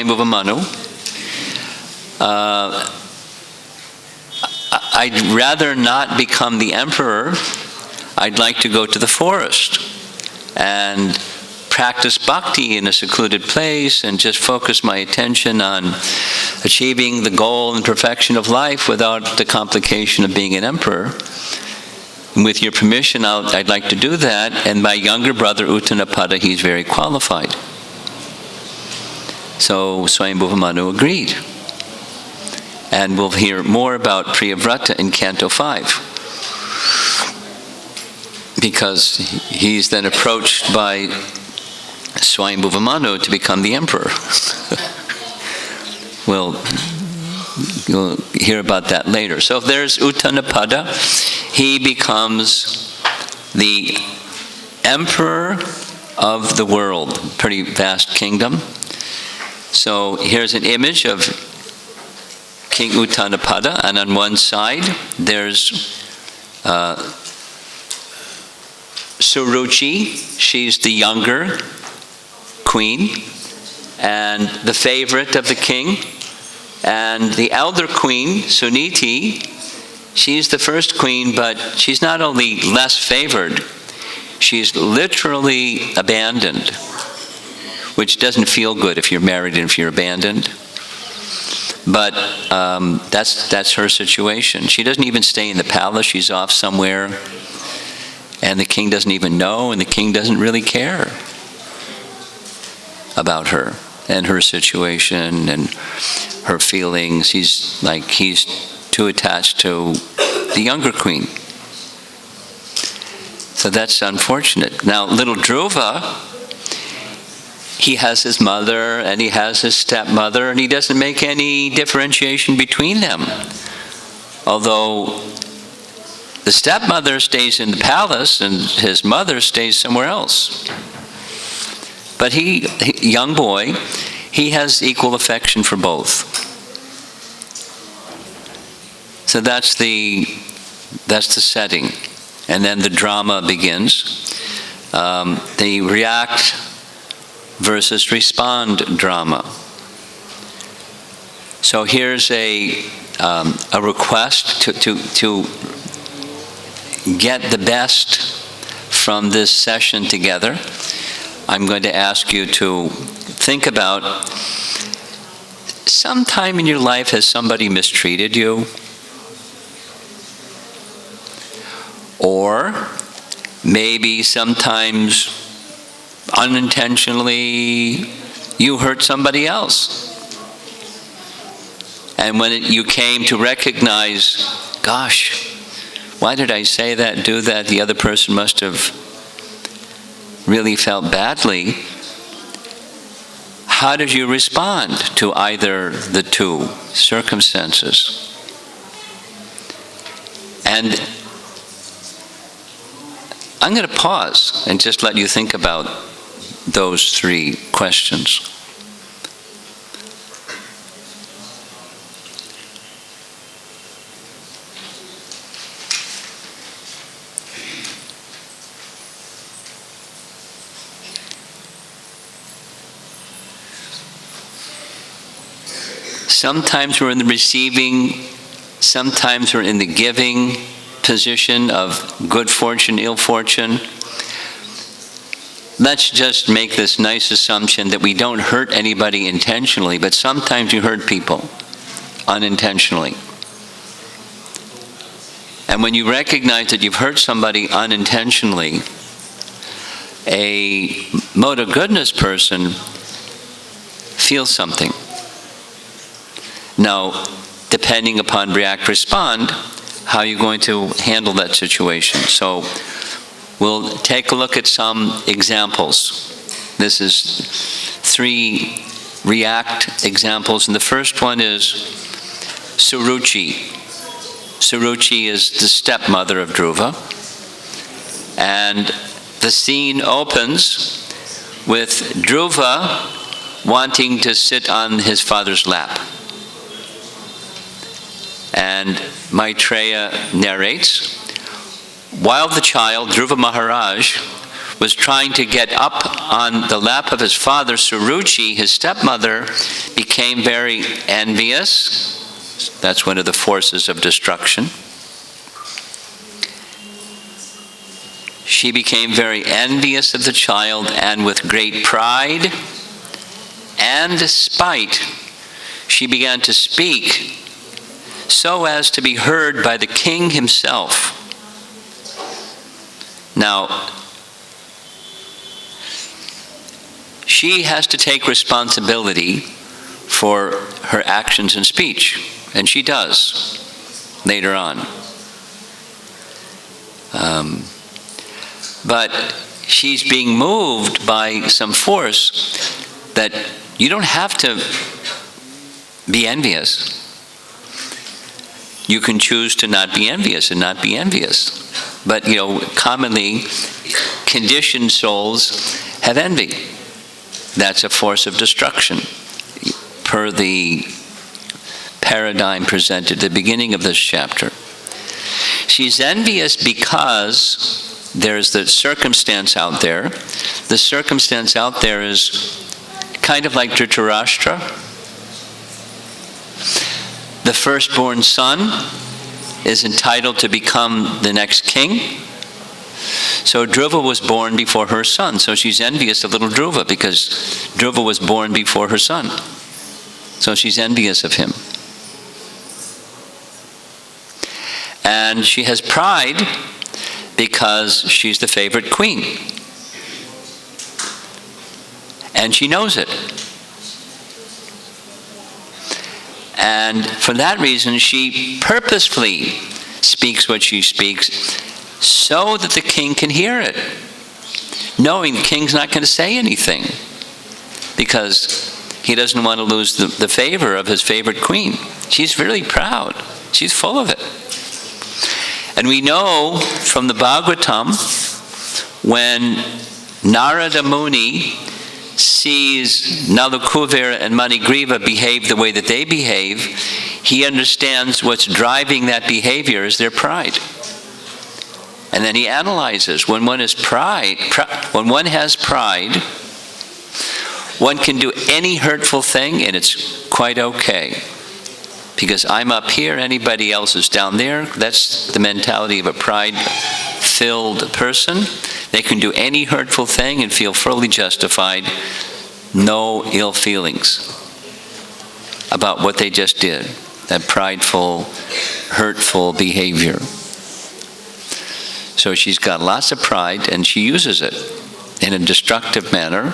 Manu. I'd rather not become the emperor. I'd like to go to the forest and practice bhakti in a secluded place and just focus my attention on achieving the goal and perfection of life without the complication of being an emperor. And with your permission, I'd like to do that. And my younger brother, Uttanapada, he's very qualified. So Swayambhuva Manu agreed. And we'll hear more about Priyavrata in Canto 5. Because he's then approached by Swayambhuva Manu to become the emperor. You'll hear about that later. So if there's Uttanapada, he becomes the emperor of the world. Pretty vast kingdom. So here's an image of King Uttanapada, and on one side there's Suruchi. She's the younger queen and the favorite of the king. And the elder queen, Suniti, she's the first queen, but she's not only less favored, she's literally abandoned, which doesn't feel good if you're married and if you're abandoned. But that's her situation. She doesn't even stay in the palace. She's off somewhere, and the king doesn't even know, and the king doesn't really care about her and her situation and her feelings. He's too attached to the younger queen. So that's unfortunate. Now, little Dhruva, he has his mother and he has his stepmother, and he doesn't make any differentiation between them. Although the stepmother stays in the palace and his mother stays somewhere else. But young boy, he has equal affection for both. So that's the setting. And then the drama begins. The react versus respond drama. So here's a request to get the best from this session together. I'm going to ask you to think about, sometime in your life has somebody mistreated you? Or maybe sometimes unintentionally you hurt somebody else. And when you came to recognize, gosh, why did I say that, do that? The other person must have really felt badly. How did you respond to either the two circumstances? And I'm going to pause and just let you think about those three questions. Sometimes we're in the receiving, sometimes we're in the giving position of good fortune, ill fortune. Let's just make this nice assumption that we don't hurt anybody intentionally, but sometimes you hurt people unintentionally. And when you recognize that you've hurt somebody unintentionally, a mode of goodness person feels something. Now, depending upon react, respond, how are you going to handle that situation? So we'll take a look at some examples. This is 3 react examples, and the first one is Suruchi. Suruchi is the stepmother of Dhruva, and the scene opens with Dhruva wanting to sit on his father's lap. And Maitreya narrates, while the child, Dhruva Maharaj, was trying to get up on the lap of his father, Suruchi, his stepmother became very envious. That's one of the forces of destruction. She became very envious of the child, and with great pride and spite, she began to speak so as to be heard by the king himself. Now, she has to take responsibility for her actions and speech, and she does later on. But she's being moved by some force that you don't have to be envious. You can choose to not be envious and not be envious. But, commonly conditioned souls have envy. That's a force of destruction, per the paradigm presented at the beginning of this chapter. She's envious because there's the circumstance out there. The circumstance out there is kind of like Dhritarashtra. The firstborn son is entitled to become the next king. So Dhruva was born before her son. So she's envious of little Dhruva because Dhruva was born before her son. So she's envious of him. And she has pride because she's the favorite queen. And she knows it. And for that reason, she purposefully speaks what she speaks so that the king can hear it, knowing the king's not going to say anything because he doesn't want to lose the favor of his favorite queen. She's really proud. She's full of it. And we know from the Bhagavatam, when Narada Muni sees Nalakuvira and Manigriva behave the way that they behave, he understands what's driving that behavior is their pride. And then he analyzes, when one has pride, one can do any hurtful thing and it's quite okay. Because I'm up here, anybody else is down there. That's the mentality of a pride-filled person. They can do any hurtful thing and feel fully justified. No ill feelings about what they just did. That prideful, hurtful behavior. So she's got lots of pride and she uses it in a destructive manner.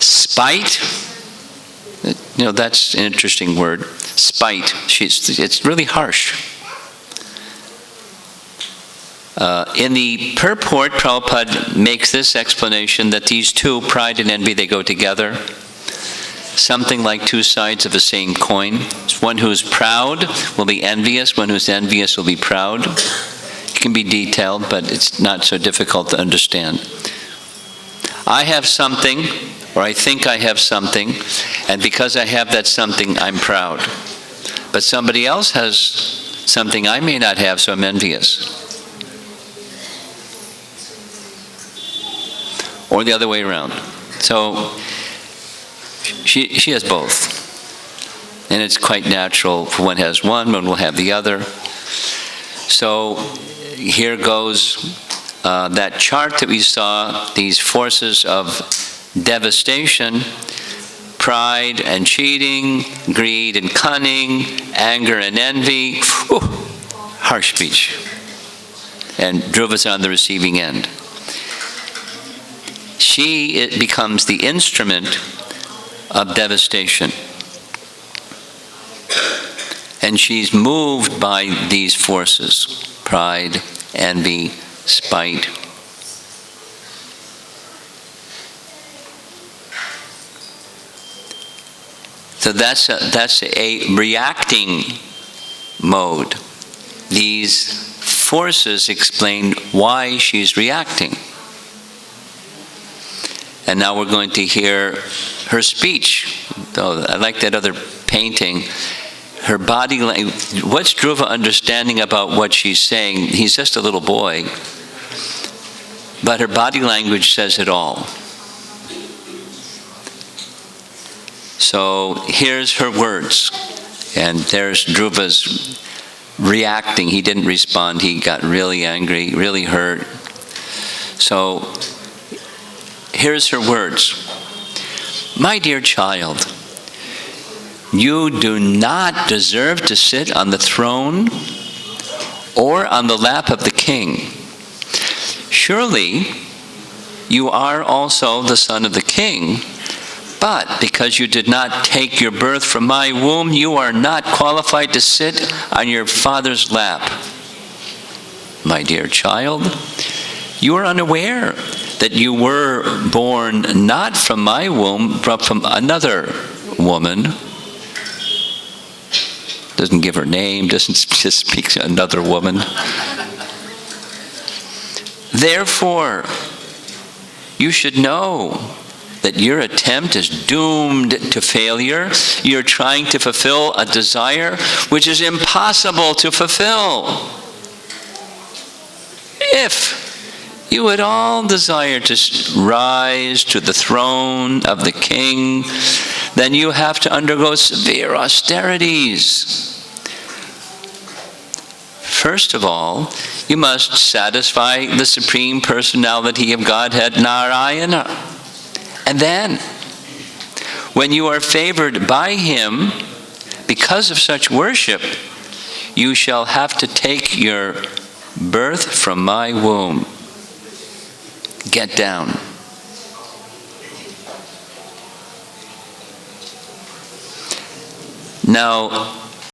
Spite, that's an interesting word. Spite, it's really harsh. In the purport, Prabhupada makes this explanation that these two, pride and envy, they go together. Something like two sides of the same coin. One who's proud will be envious, one who's envious will be proud. It can be detailed, but it's not so difficult to understand. I have something, or I think I have something, and because I have that something, I'm proud. But somebody else has something I may not have, so I'm envious. Or the other way around. So she has both. And it's quite natural. If one has one will have the other. So here goes that chart that we saw, these forces of devastation, pride and cheating, greed and cunning, anger and envy. Whew, harsh speech. And Dhruva's on the receiving end. It becomes the instrument of devastation. And she's moved by these forces, pride, envy, spite. So that's a reacting mode. These forces explain why she's reacting. And now we're going to hear her speech. Oh, I like that other painting. Her body language. What's Dhruva understanding about what she's saying? He's just a little boy. But her body language says it all. So here's her words. And there's Dhruva's reacting. He didn't respond. He got really angry, really hurt. So here's her words. My dear child, you do not deserve to sit on the throne or on the lap of the king. Surely you are also the son of the king, but because you did not take your birth from my womb, you are not qualified to sit on your father's lap. My dear child, you are unaware that you were born not from my womb, but from another woman. Doesn't give her name, doesn't just speak to another woman. Therefore, you should know that your attempt is doomed to failure. You're trying to fulfill a desire which is impossible to fulfill. If you at all desire to rise to the throne of the king, then you have to undergo severe austerities. First of all, you must satisfy the Supreme Personality of Godhead, Narayana. And then, when you are favored by him, because of such worship, you shall have to take your birth from my womb. Get down. Now,